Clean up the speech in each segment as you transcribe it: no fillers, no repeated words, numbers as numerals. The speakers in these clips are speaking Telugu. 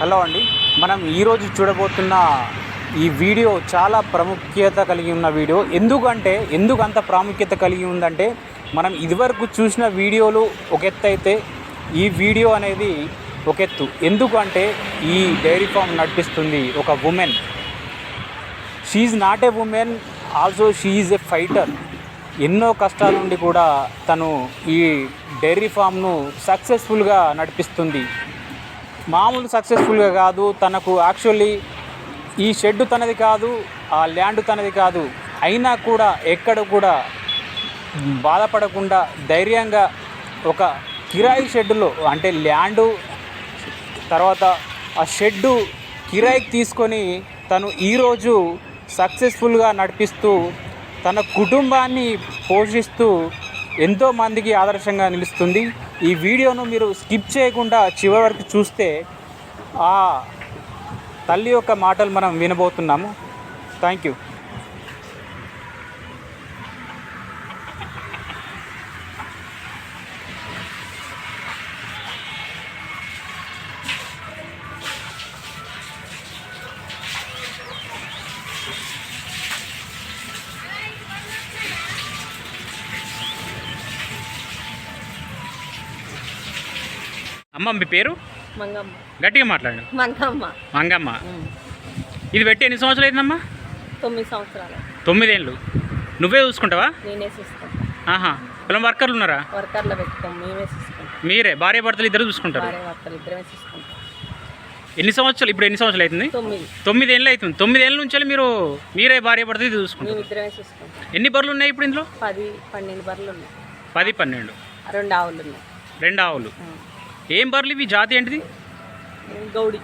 హలో అండి, మనం ఈరోజు చూడబోతున్న ఈ వీడియో చాలా ప్రాముఖ్యత కలిగి ఉన్న వీడియో. ఎందుకు అంత ప్రాముఖ్యత కలిగి ఉందంటే, మనం ఇదివరకు చూసిన వీడియోలు ఒక ఎత్తు అయితే ఈ వీడియో అనేది ఒక ఎత్తు. ఎందుకంటే ఈ డైరీ ఫామ్ నడిపిస్తుంది ఒక women. She is not a women, also she is a fighter. ఎన్నో కష్టాల నుండి కూడా తను ఈ డైరీ ఫామ్ను సక్సెస్ఫుల్గా నడిపిస్తుంది. మామూలు సక్సెస్ఫుల్గా కాదు, తనకు యాక్చువల్లీ ఈ షెడ్ తనది కాదు, ఆ ల్యాండ్ తనది కాదు. అయినా కూడా ఎక్కడ కూడా బాధపడకుండా ధైర్యంగా ఒక కిరాయి షెడ్డులో, అంటే ల్యాండు తర్వాత ఆ షెడ్డు కిరాయికి తీసుకొని తను ఈరోజు సక్సెస్ఫుల్గా నడిపిస్తూ తన కుటుంబాన్ని పోషిస్తూ ఎంతోమందికి ఆదర్శంగా నిలుస్తుంది. ఈ వీడియోను మీరు స్కిప్ చేయకుండా చివరి వరకు చూస్తే ఆ తల్లి యొక్క మాటలు మనం వినబోతున్నాము. Thank you. అమ్మ, మీ పేరు? మంగమ్మ. గట్టిగా మాట్లాడండి. మంగమ్మ. ఇది పెట్టి ఎన్ని సంవత్సరాలు అయిందమ్మా? 9 సంవత్సరాలు. 9 ఏళ్ళు. నువ్వే చూసుకుంటావా? నేనే చూసుకుంటా. ఆహా, పొలం వర్కర్లు ఉన్నారా? వర్కర్లు పెట్టుకోం, మేమే చూసుకుంటాం. మీరే భార్య భర్తలు ఇద్దరు చూసుకుంటారు? భార్య భర్తలు ఇద్దరే చూసుకుంటాం. ఎన్ని సంవత్సరాలు ఇప్పుడు ఎన్ని సంవత్సరాలు అవుతుంది? 9 ఏళ్ళు అవుతుంది. 9 ఏళ్ళ నుంచి మీరే భార్య భర్తలు ఇది చూసుకుంటారు? మేము ఇద్దరమే చూసుకుంటాం. ఎన్ని బర్రెలు ఉన్నాయి ఇప్పుడు ఇందులో? 10-12 బర్రెలు ఉన్నాయి. 10-12. 2 ఆవులు ఉన్నాయి. 2 ఆవులు. ఏం బర్రెలు ఇవి? జాతి ఏంటిది? గౌడి.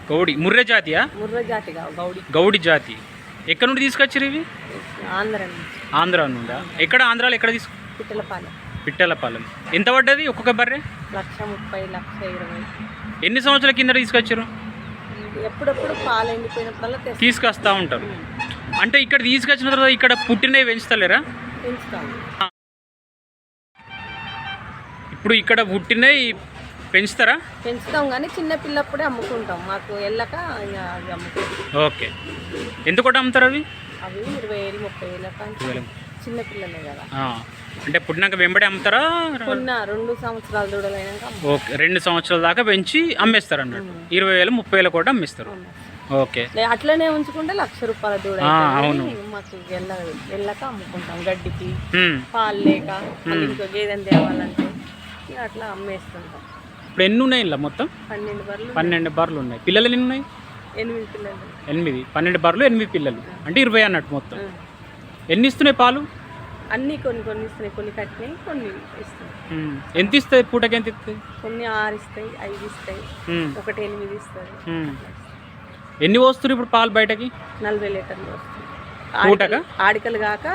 గౌడి. ముర్రె జాతియా? ముర్రె జాతి గౌడి. గౌడి జాతి. ఎక్కడ నుండి తీసుకొచ్చారు ఇవి? ఆంధ్ర నుంచి. ఆంధ్ర నుండా? ఎక్కడ ఆంధ్రాలో ఎక్కడ పిట్టలపాలెం. పిట్టలపాలెం. ఎంత పడ్డది ఒక్కొక్క బర్రె? 1,30,000, 1,20,000. ఎన్ని సంవత్సరాల కింద తీసుకొచ్చారు? ఎప్పుడప్పుడు పాలు ఎండిపోయినప్పుడల్లా తీసుకొస్తా ఉంటారు. అంటే ఇక్కడ తీసుకొచ్చిన తర్వాత ఇక్కడ పుట్టినవి పెంచుతలేరా? పెంచుతాము. ఇప్పుడు ఇక్కడ పుట్టినవి పెంచుతారా? పెంచుతాం, కానీ చిన్న పిల్లప్పుడే అమ్ముకుంటాం. మాకు వెళ్ళక అవి అమ్ముకుంటాం. ఓకే. ఎంత కూడా అమ్ముతారు అవి? అవి 20,000, 30,000. చిన్న పిల్లలే కదా. అంటే పుట్టినాక వెంబడి అమ్ముతారా? 2 సంవత్సరాల దూడలైనాక. ఓకే, 2 సంవత్సరాల దాకా పెంచి అమ్మేస్తారు అన్నట్టు. 20,000, 30,000 కూడా అమ్మేస్తారు. ఓకే. అట్లనే ఉంచుకుంటే ₹1,00,000 దూడ. అవును. మాకు వెళ్ళక అమ్ముకుంటాం. గడ్డికి పాలు లేక ఇంకో గేదెని తేవాలంటే అట్లా అమ్మేస్తుంటాం. ఇప్పుడు ఎన్ని ఉన్నాయి ఇలా మొత్తం? 12 బర్రెలు ఉన్నాయి. పిల్లలు ఎన్ని ఉన్నాయి? 8 పిల్లలు. 8. 12 బర్రెలు, 8 పిల్లలు, అంటే 20 అన్నట్టు మొత్తం. ఎన్ని ఇస్తున్నాయి పాలు? అన్నీ కొన్ని ఇస్తున్నాయి, కొన్ని కట్టినాయి, కొన్ని ఇస్తాయి. ఎంత ఇస్తాయి పూటకి? ఎంత ఇస్తాయి? కొన్ని 6 ఇస్తాయి, 5 ఇస్తాయి, ఒకటి 8 ఇస్తుంది. ఎన్ని వస్తుంది ఇప్పుడు పాలు బయటకి? 40 లీటర్లు వస్తుంది. పూటగా? ఆడికలు కాక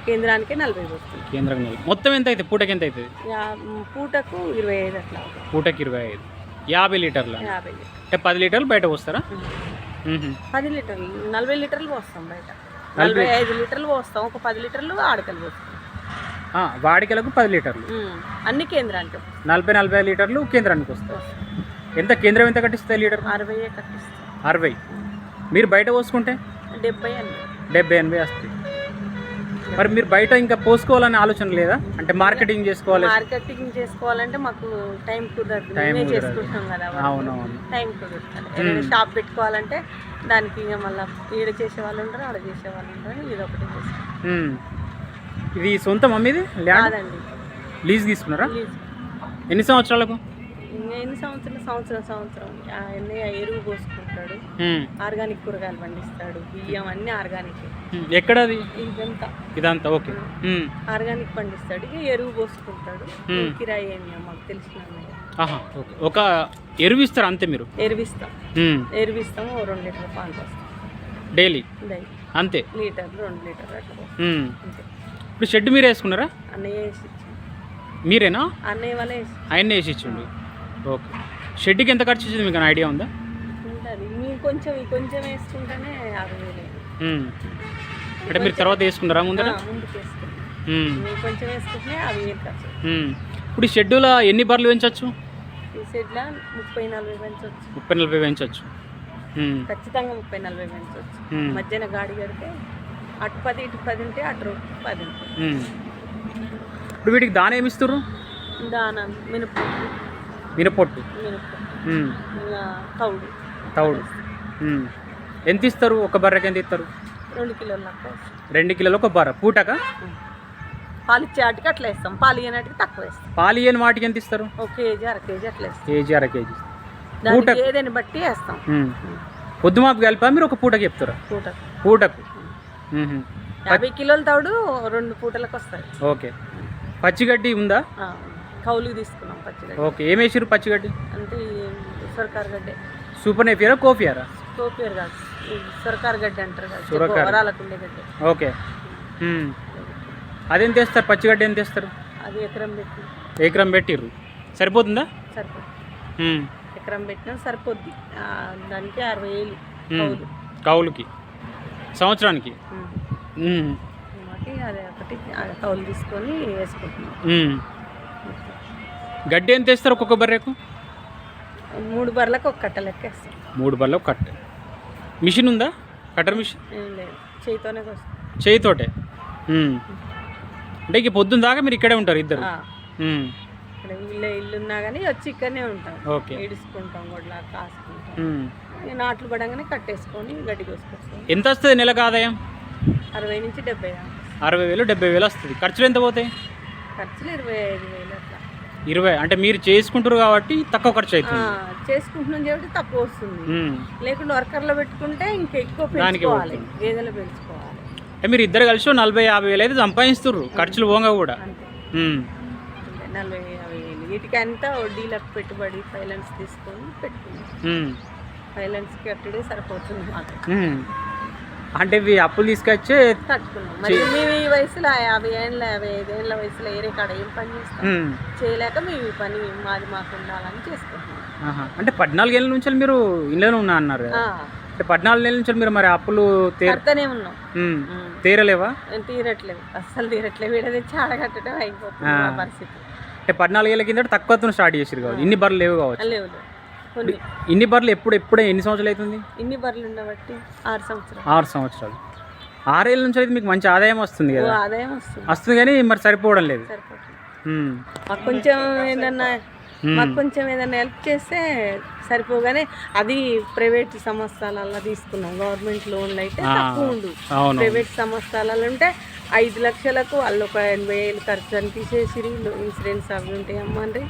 కేంద్రానికే 40 వస్తుంది. కేంద్రం మొత్తం ఎంత అవుతుంది? పూటకి ఎంత అవుతుంది? పూటకు 25 అట్లా. పూటకి 25. 50 లీటర్లు. 50 లీటర్లు. అంటే 10 లీటర్లు బయట వస్తారా? 10 లీటర్లు. 40 లీటర్లు పోస్తాం బయట. 45 లీటర్లు పోస్తాం. ఒక 10 లీటర్లు ఆడికలు పోస్తాం. వాడికలకు 10 లీటర్లు. అన్ని కేంద్రానికి. 40-45 లీటర్లు కేంద్రానికి వస్తాయి. ఎంత కేంద్రం ఎంత కట్టిస్తాయి లీటర్? 60 కట్టిస్తాం. 60. మీరు బయట పోసుకుంటే 70-80 వస్తాయి. మరి మీరు బయట ఇంకా పోసుకోవాలనే ఆలోచన లేదా? అంటే మార్కెటింగ్ చేసుకోవాలంటే మాకు టైం కుదరదు. మేమే చేసుకుంటాం కదా. అవునవును, టైం కుదురుతుంది. షాప్ పెట్టుకోవాలంటే దానికి ఇంకా మళ్ళీ ఈడ చేసే వాళ్ళు ఉంటారు, ఆడ చేసే వాళ్ళు ఉంటారు. ఇది ఒకటి చేస్తాం. ఇది సొంతం అమ్మేది ల్యాండ్? లీజ్ తీసుకున్నారా? ఎన్ని సంవత్సరాలకు? ఎన్ని సంవత్సరం. ఎరువు పోసుకుంటాడు, ఆర్గానిక్ కూరగాయలు పండిస్తాడు, బియ్యం అన్ని ఆర్గానిక్. ఎక్కడ అది? ఇదంతా ఓకే. ఆర్గానిక్ పండిస్తాడు, ఎరువు పోసుకుంటాడు. కిరాయి ఏమి మాకు తెలిసిన. ఒక ఎరువు ఇస్తారు అంతే? మీరు ఎరువిస్తాము. 2 లీటర్ల పాలు పోస్తాం డైలీ అంతే? లీటర్లు 2 లీటర్లు అట్లా. ఇప్పుడు షెడ్ మీరే వేసుకున్నారా? అన్నయ్య వేసి. మీరేనా? అన్నయ్య వాళ్ళే ఆయన వేసి ఇచ్చిండు. ఓకే. షెడ్కి ఎంత ఖర్చు వచ్చింది మీకు ఐడియా ఉందా? ఉంటుంది. మేము కొంచెం వేసుకుంటేనే 60,000. అంటే మీరు తర్వాత వేసుకున్నారా ముందర? ముందుకు వేసుకుంటాం. కొంచెం వేసుకుంటే 60,000 ఖర్చు. ఇప్పుడు షెడ్యూలో ఎన్ని బర్రెలు పెంచవచ్చు? షెడ్ల 30-40 పెంచవచ్చు. 30-40 పెంచవచ్చు. ఖచ్చితంగా 30-40 పెంచవచ్చు. మధ్యాహ్న గాడి కడితే అటు 10 ఇటు 10 ఉంటే అటు 10 ఉంటుంది. ఇప్పుడు వీటికి దాన ఏమి ఇస్తారు? దాన మినపొట్టు తౌడు తౌడు. ఎంత ఇస్తారు? ఒక బర్రెకి ఎంత ఇస్తారు? 2 కిలోల లెక్క. 2 కిలోలు ఒక బర్ర పూటక? పాలు ఇచ్చే వాటికి అట్లా వేస్తాం, పాలు ఇయ్యనాటికి తక్కువ వేస్తాం. పాలు ఇయ్యని వాటికి ఎంత ఇస్తారు? 1 కేజీ 1/2 కేజీ అట్లా వేస్తాం. కేజీ 1/2 కేజీ దానికి ఏదైనా బట్టి వేస్తాం. పొద్దుమాపు కలిపా మీరు ఒక పూటకి చెప్తారా? పూటకు 50 కిలోల తౌడు 2 పూటలకు వస్తాయి. ఓకే. పచ్చిగడ్డి ఉందా? కౌలుకి తీసుకున్నాం పచ్చిగడ్డి. ఓకే. ఏం వేసారు పచ్చిగడ్డి? అంటే సొరకారు గడ్డే. సూపర్ నేపియరా కోపియారా? కోపియర్ కాదు, సొరకారు గడ్డి అంటారు కదా, వరాలకు ఉండే గడ్డి. ఓకే. అదెంత వేస్తారు? పచ్చిగడ్డి ఎంత వేస్తారు? అది ఎకరం పెట్టిర్రు. సరిపోతుందా? సరిపోతుంది. ఎకరం పెట్టినా సరిపోద్ది. దానికి 60,000 కౌలుకి సంవత్సరానికి. అదే ఒకటి కౌలు తీసుకొని వేసుకుంటున్నాం. గడ్డి ఎంత వేస్తారు ఒక్కొక్క బర్రెకు? 3 బర్రెలకు ఒక కట్ట లెక్క వేస్తాం. 3 బర్రెలకు కట్ట. మిషన్ ఉందా? Cutter machine? ఏం లేదు, చేయితోనే వస్తాం. చేయితోటే. అంటే ఇక పొద్దున్న దాకా మీరు ఇక్కడే ఉంటారు ఇద్దరు? ఇక్కడ ఇల్లు ఉన్నా కానీ వచ్చి ఇక్కడనే ఉంటాం. ఓకే. ఇడుచుకుంటాం, గొడ్లా కాసుకుంటాం. నాట్లు పడంగానే కట్టేసుకొని గడ్డి కోసుకొస్తాం. ఎంత వస్తుంది నెలకు ఆదాయం? 60 నుంచి 70. 60,000-70,000 వస్తుంది. ఖర్చులు ఎంత పోతాయి? ఖర్చులు 25,000 అట్లా. 20 అంటే మీరు చేసుకుంటారు కాబట్టి తక్కువ ఖర్చు అవుతుంది. చేసుకుంటున్నాం కాబట్టి తక్కువ వస్తుంది. లేకుండా వర్కర్లో పెట్టుకుంటే ఇంకా ఎక్కువ పెంచుకోవాలి, గేదెలు పెంచుకోవాలి. అంటే మీరు ఇద్దరు కలిసి 40,000-50,000 అయితే సంపాదిస్తున్నారు ఖర్చులు పోగా కూడా. 40,000-50,000 వీటికంతా వడ్డీలకు పెట్టుబడి ఫైనాన్స్ తీసుకొని పెట్టుకున్నాం. ఫైనాన్స్కి కట్టుడే సరిపోతుంది మాకు. అంటే ఇవి అప్పులు తీసుకొచ్చే కట్టుకున్నాం. మరి మేము ఈ వయసులో 50 ఏళ్ళ 55 ఏళ్ళ వయసులో ఏరే కాడ ఏం పని చేస్తాం? చేయలేక మేము ఈ పని మాది మాకు ఉండాలని చేసుకుంటున్నాం. అంటే 14 ఏళ్ళ నుంచి మీరు ఇళ్ళలో ఉన్నా అన్నారు. అంటే 14 ఏళ్ళ నుంచి మీరు మరి అప్పులు తీరుతూనే ఉన్నాం. తీరలేవా? తీరట్లేవు, అస్సలు తీరట్లేవు. వీడ తెచ్చి ఆడగట్టడం అయిపోతుంది పరిస్థితి. అంటే 14 ఏళ్ళ కింద తక్కువతో స్టార్ట్ చేసారు కావచ్చు. ఇన్ని బర్రెలు లేవు కావచ్చు. లేవు. ఇన్ని బర్రెలు ఎప్పుడే ఎన్ని సంవత్సరాలు అవుతుంది? ఇన్ని బర్రెలు ఉండబట్టి 6 సంవత్సరాలు. 6 సంవత్సరాలు. 6 ఏళ్ళ నుంచి అయితే మీకు మంచి ఆదాయం వస్తుంది కదా? ఆదాయం వస్తుంది కానీ మరి సరిపోవడం లేదు. మాకు కొంచెం ఏదైనా హెల్ప్ చేస్తే సరిపోగానే అది ప్రైవేట్ సంస్థలలో తీసుకున్నాం. గవర్నమెంట్ లోన్లు అయితే తక్కువ ఉండు. ప్రైవేట్ సంస్థలలో ఉంటే 5 లక్షలకు వాళ్ళు ఒక 80,000 ఖర్చు అని తీసేసి ఇన్సూరెన్స్ అవి ఉంటాయి అమ్మండి.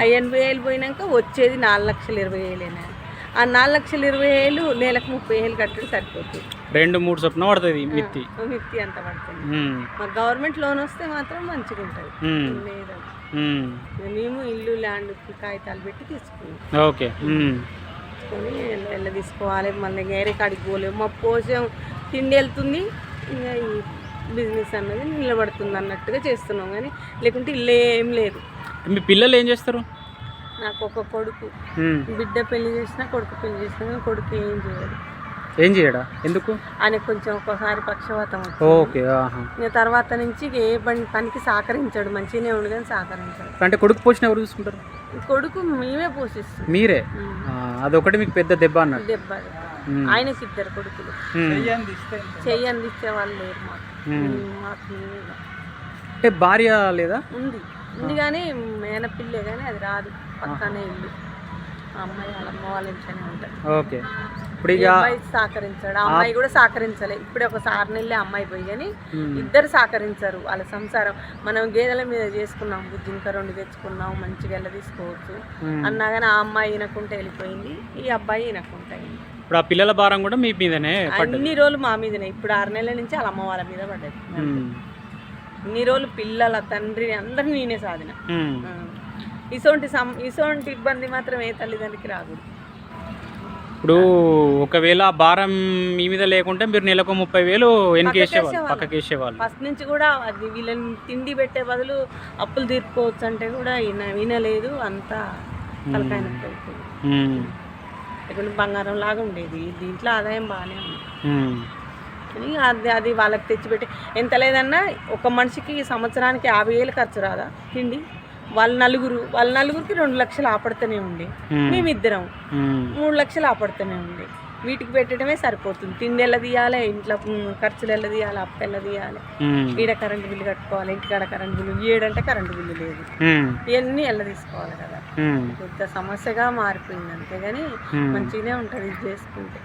ఆ 80,000 పోయినాక వచ్చేది 4,20,000. ఆ 4,20,000 నెలకు 30,000 కట్టడం సరిపోతుంది. 2-3 చొప్పున పడుతుంది మిత్తి అంత పడుతుంది. మాకు గవర్నమెంట్ లోన్ వస్తే మాత్రం మంచిగా ఉంటుంది. లేదు మేము ఇల్లు ల్యాండ్ కాగితాలు పెట్టి తీసుకున్నాం. ఓకే. తీసుకొని వెళ్ళ తీసుకోవాలి. మళ్ళీ వేరే కాడికి పోలేము. మా పోషం తిండి వెళ్తుంది, ఇంకా ఈ బిజినెస్ అన్నది నిలబడుతుంది అన్నట్టుగా చేస్తున్నాం. కానీ లేకుంటే ఇల్లు ఏం లేదు. మీ పిల్లలు ఏం చేస్తారు? నాకు ఒక కొడుకు. బిడ్డ పెళ్లి చేసినా కొడుకు పెళ్లి చేసినా కానీ కొడుకు ఏం చేయడా? ఎందుకు? ఆయన కొంచెం ఒక్కోసారి పక్షవాతం. ఓకే. ఇంకా తర్వాత నుంచి ఏ పనికి సహకరించాడు, మంచిగానే ఉండు కానీ సహకరించాడు. అంటే కొడుకు పోషణ ఎవరు చూసుకుంటారు? కొడుకు మేమే పోషిస్తాం. మీరే? అదొకటి మీకు పెద్ద దెబ్బ అన్నట్టు. దెబ్బ. ఆయనకి 2 కొడుకులు. చెయ్యి అందించే వాళ్ళు లేరు మాకు. అంటే భార్య లేదా? ఉంది కానీ మేనపిల్లే కానీ అది రాదు. పక్కనే ఇల్లు. ఆ అమ్మాయి వాళ్ళ అమ్మ వాళ్ళ ఇంట్లోనే ఉంటుంది. ఓకే. ఇప్పుడు అబ్బాయి సహకరించాడు, ఆ అమ్మాయి కూడా సహకరించలే. ఇప్పుడే ఒక 6 నెలలే అమ్మాయి పోయి కానీ ఇద్దరు సహకరించారు. వాళ్ళ సంసారం మనం గేదెల మీద చేసుకున్నాం, బుజ్జింక 2 తెచ్చుకున్నాం, మంచిగా వెళ్ళ తీసుకోవచ్చు అన్నా కానీ ఆ అమ్మాయి ఈనకుంటే వెళ్ళిపోయింది, ఈ అబ్బాయి ఈనకుంటే అయింది. ఇప్పుడు ఆ పిల్లల భారం కూడా మీ మీదనే? అన్ని రోజులు మా మీదనే. ఇప్పుడు 6 నెలల నుంచి వాళ్ళ అమ్మ వాళ్ళ మీద పడ్డది. ఇన్ని రోజులు పిల్లల తండ్రి అందరినీ నేనే సాధిన. ఇసోంటి ఇబ్బంది మాత్రం ఏ తల్లిదండ్రికి రాకూడదు. ఇప్పుడు ఒకవేళ భారం మీ మీద లేకుంటే మీరు నెలకు 30,000 వెనకేసేవాళ్ళు, పక్కకేసేవాళ్ళు. ఫస్ట్ నుంచి కూడా అది వీళ్ళని తిండి పెట్టే బదులు అప్పులు తీర్చుకోవచ్చు అంటే కూడా వినలేదు. అంతా తలకాయ నొప్పి. ఇక్కడ బంగారం లాగా ఉండేది, దీంట్లో ఆదాయం బాగానే ఉంది. అది వాళ్ళకి తెచ్చిపెట్టి ఎంత లేదన్నా ఒక మనిషికి సంవత్సరానికి 50,000 ఖర్చు రాదా తిండి? వాళ్ళ నలుగురికి 2 లక్షలు ఆపడుతూనే ఉండే, మేమిద్దరం 3 లక్షలు ఆపడుతూనే ఉండే. వీటికి పెట్టడమే సరిపోతుంది. తిండి ఎలా తీయాలి, ఇంట్లో ఖర్చులు ఎలా తీయాలి, అప్పు ఎలా తీయాలి, ఈడ కరెంటు బిల్లు కట్టుకోవాలి, ఇంటికాడ కరెంటు బిల్లు, ఏడంటే కరెంటు బిల్లు లేదు, ఇవన్నీ ఎలా తీసుకోవాలి కదా. పెద్ద సమస్యగా మారిపోయింది. అంతేగాని మంచిగానే ఉంటుంది ఇది చేసుకుంటే.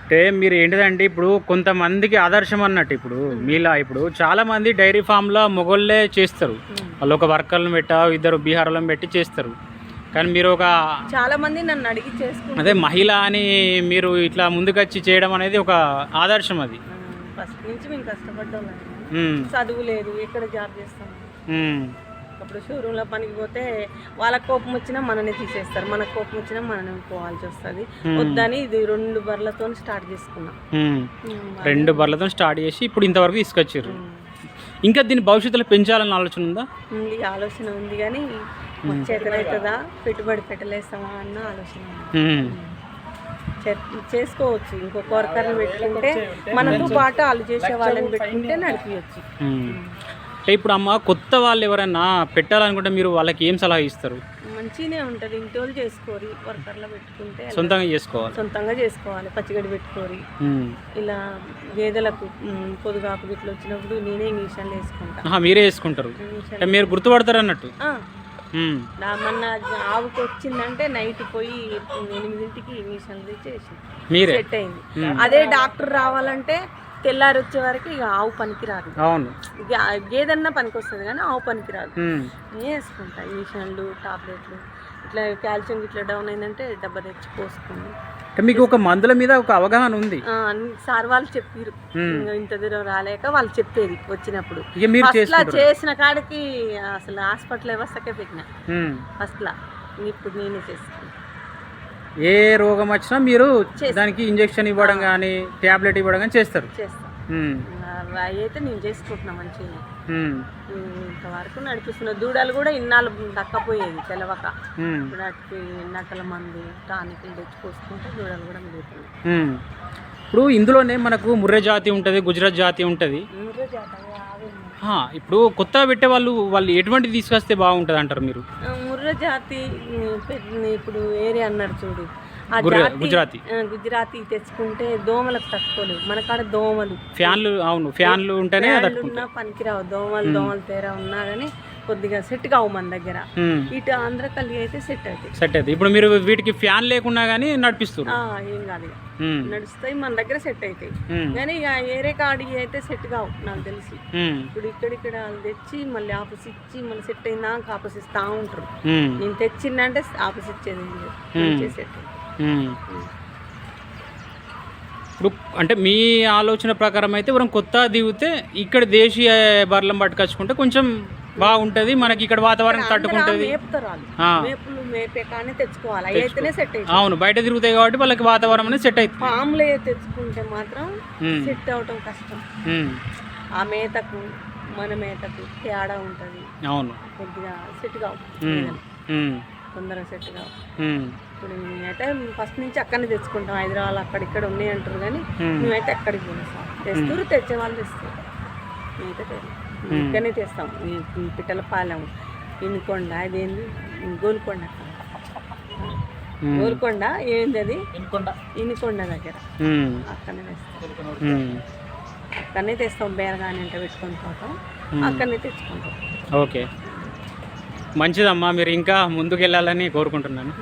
అంటే మీరు ఏంటిదంటే ఇప్పుడు కొంతమందికి ఆదర్శం అన్నట్టు, ఇప్పుడు మీలా ఇప్పుడు చాలా మంది డైరీ ఫామ్లో మొగోళ్ళే చేస్తారు, వాళ్ళు ఒక వర్కర్లను పెట్టా 2 బీహార్లను పెట్టి చేస్తారు. కానీ మీరు ఒక చాలా మంది నన్ను అడిగి చేసుకుంటారు, అదే మహిళ అని మీరు ఇట్లా ముందుకొచ్చి చేయడం అనేది ఒక ఆదర్శం. అది ఫస్ట్ నుంచి మేము కష్టపడ్డాం, చదువు లేదు, ఎక్కడ జాబ్ చేస్తాం. అప్పుడు షోరూంలో పనికి పోతే వాళ్ళకి కోపం వచ్చినా మననే తీసేస్తారు, మనకు కోపం వచ్చినా మననే పోవాల్సి వస్తుంది. వద్దని ఇది 2 బర్రెలతో స్టార్ట్ చేసుకున్నాం. 2 బర్రెలతో స్టార్ట్ చేసి ఇప్పుడు ఇంతవరకు తీసుకొచ్చారు. ఇంకా దీని భవిష్యత్తులో పెంచాలని ఆలోచన ఉందా? ఉంది, ఆలోచన ఉంది. కానీ చేతనవుతుందా, పెట్టుబడి పెట్టలేస్తామా అన్న ఆలోచన చేసుకోవచ్చు. ఇంకొక వర్కర్ని పెట్టుకుంటే మనతో పాటు వాళ్ళు చేసే వాళ్ళని పెట్టుకుంటే నడిపించవచ్చు. అంటే ఇప్పుడు అమ్మ కొత్త వాళ్ళు ఎవరైనా పెట్టాలనుకుంటే మీరు వాళ్ళకి ఏం సలహా ఇస్తారు? మంచిగానే ఉంటుంది, ఇంటి వాళ్ళు చేసుకోరి, వర్కర్లో పెట్టుకుంటే సొంతంగా చేసుకోవాలి. పచ్చిగడ్డి పెట్టుకోరి, ఇలా గేదెలకు పొదుగాకు ఇట్లా వచ్చినప్పుడు నేనే ఇంజక్షన్లు వేసుకుంటా. మీరే వేసుకుంటారు, మీరు గుర్తుపడతారు అన్నట్టు. మొన్న ఆవుకి వచ్చిందంటే నైట్ పోయి 8ంటికి ఇంజక్షన్లు చేసి సెట్ అయింది. అదే డాక్టర్ రావాలంటే తెల్లారి వచ్చే వరకు ఇక ఆవు పనికి రాదు. అవును, గేదన్నా పనికి వస్తుంది కానీ ఆవు పనికి రాదు. నేను వేసుకుంటా ఇంజక్షన్లు, టాబ్లెట్లు, ఇట్లా కాల్షియం ఇట్లా డౌన్ అయిందంటే డబ్బా తెచ్చి పోసుకుంది. మీకు ఒక మందుల మీద ఒక అవగాహన ఉంది. సార్ వాళ్ళు చెప్పారు, ఇంత దూరం రాలేక వాళ్ళు చెప్పేది వచ్చినప్పుడు. ఫస్ట్లా చేసిన కాడికి అసలు హాస్పిటల్ వ్యవస్థకే పెట్టినా ఫస్ట్లా. ఇప్పుడు నేనే చేసుకున్నాను. ఏ రోగం వచ్చినా మీరు దానికి ఇంజెక్షన్ ఇవ్వడం కానీ టాబ్లెట్ ఇవ్వడం కానీ చేస్తారు. అయితే నేను చేసుకుంటున్నా మంచిగా, ఇంతవరకు నడిపిస్తున్నా. దూడలు కూడా ఇన్నాళ్ళు దక్కపోయేది తెలవక, ఇప్పుడు నక్కల మంది టానిక్లు తెచ్చి పోసుకుంటే దూడలు కూడా మిగులుతున్నాయి. ఇప్పుడు ఇందులోనే మనకు ముర్రె జాతి ఉంటుంది, గుజరాత్ జాతి ఉంటుంది. ఇప్పుడు కొత్తగా పెట్టే వాళ్ళు ఎటువంటి తీసుకొస్తే బాగుంటుంది అంటారు మీరు? ముర్రె జాతి ఇప్పుడు ఏరియా అన్నారు చూడు, గుజరాతీ తెచ్చుకుంటే దోమలకు తట్టుకోలేవు. మన కాడ దోమలు ఫ్యాన్లు ఉంటేనే పనికిరావు. దోమలు తేరా ఉన్నా కానీ కొద్దిగా సెట్ కావు మన దగ్గర. ఇటు ఆంధ్రకల్లి అయితే సెట్ అవుతాయి. ఇప్పుడు మీరు వీటికి ఫ్యాన్ లేకున్నా కానీ నడిపిస్తారు, ఏం కాదు, నడుస్తాయి, మన దగ్గర సెట్ అవుతాయి. కానీ ఇక ఏరే కాడి అయితే సెట్ కావు నాకు తెలిసి. ఇప్పుడు ఇక్కడిక్కడ తెచ్చి మళ్ళీ ఆఫీస్ ఇచ్చి మళ్ళీ సెట్ అయిందాక ఆఫీస్ ఇస్తా ఉంటారు. నేను తెచ్చిందంటే ఆఫీస్ ఇచ్చేది సెట్. ఇప్పుడు అంటే మీ ఆలోచన ప్రకారం అయితే మనం కొత్త దిగితే ఇక్కడ దేశీయ బర్రెలను పట్టుకొచ్చుకుంటే కొంచెం బాగుంటది, మనకి ఇక్కడ వాతావరణం తట్టుకుంటది. అవును, బయట తిరుగుతాయి కాబట్టి వాళ్ళకి వాతావరణం అనేది సెట్ అవుతుంది. ఫామ్లో తెచ్చుకుంటే మాత్రం సెట్ అవటం కష్టం. ఆ మేతకు మన మేతకు తేడా ఉంటుంది. అవును, కొద్దిగా సెట్ కావు, తొందరగా సెట్ కావు. ఇప్పుడు మేమైతే ఫస్ట్ నుంచి అక్కడనే తెచ్చుకుంటాం. హైదరాబాద్ అక్కడిక్కడ ఉన్నాయి అంటారు కానీ మేమైతే ఎక్కడికి పోయినా సార్ తెస్తారు, తెచ్చే వాళ్ళు తెస్తారు. మేమైతే ఇక్కడనే తెస్తాం. ఈ పిట్టలపాలెం, ఇనుకొండ, అదేంది గోల్కొండ, గోల్కొండ ఏంది అది ఇనుకొండ దగ్గర అక్కడనే తెస్తాం. అక్కడనే తెస్తాం, బేరగాని అంటే పెట్టుకొని పోతాం, అక్కడనే తెచ్చుకుంటాం. ఓకే, మంచిదమ్మా, మీరు ఇంకా ముందుకు వెళ్ళాలని కోరుకుంటున్నాను.